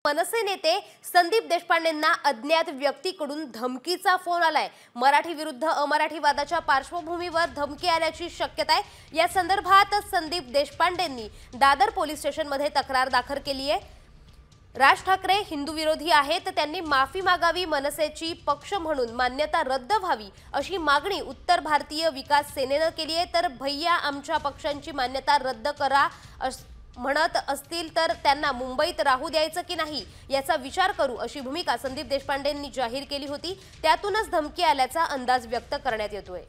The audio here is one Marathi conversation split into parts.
मनसे नेते संदीप देशपांडेंना अज्ञात व्यक्तीकडून धमकीचा फोन आलाय। मराठी विरुद्ध अमराठीवादाच्या पार्श्वभूमीवर धमकी आल्याची शक्यता आहे। या संदर्भात संदीप देशपांडेंनी दादर पोलीस स्टेशनमध्ये तक्रार दाखल केली आहे। राज ठाकरे हिंदू विरोधी आहेत, त्यांनी माफी मागावी, मनसेची पक्ष म्हणून मान्यता रद्द व्हावी अशी मागणी उत्तर भारतीय विकास सेनेने केली आहे। तर भैया आमच्या पक्षांची मान्यता रद्द करा म्हणत असतील तर त्यांना मुंबईत राहू द्यायचं की नाही याचा विचार करू अशी भूमिका संदीप देशपांडेंनी जाहीर केली होती। त्यातूनच धमकी आल्याचा अंदाज व्यक्त करण्यात येतोय।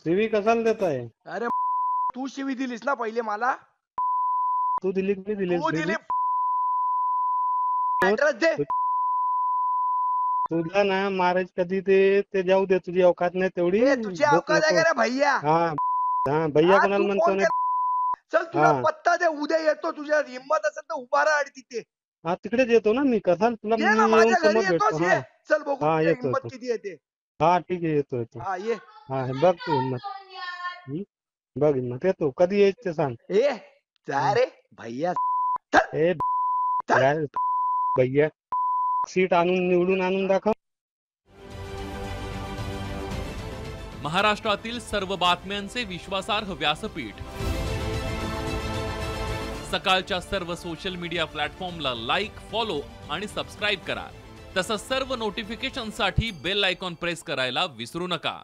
शिवी कशाला देताय? अरे तू शिवी दिलीस ना पहिले मला? तू दिली की दिलीस? ऍड्रेस दे। तुला ना महाराज कधी ते जाऊ दे, तुझी अवकात नाही तेवढी। तुझी अवकात आहे का भैया? हा भैया कोणाला म्हणतो ना? चल तुला पत्ता दे, उद्या येतो, तुझ्या हिम्मत असेल तर उभा राहा तिथे। हा तिकडेच येतो ना मी, कशाला तुला माझ्या घरी येतोस? चल बघू हिम्मत किती येते। हा ठीक आहे, येतो येतो। हा ये। हा बघ तू हिम्मत, बघ हिम्मत, येतो। कधी यायचं ते सांग। जा रे भैया। भैया सीट आणून निवडून आणून दाखव। महाराष्ट्रातील सर्व बातम्यांचे विश्वासार्ह व्यासपीठ, सकाळच्या सर्व सोशल मीडिया प्लॅटफॉर्मला लाईक, फॉलो आणि सबस्क्राईब करा। तसंच सर्व नोटिफिकेशनसाठी बेल आयकॉन प्रेस करायला विसरू नका।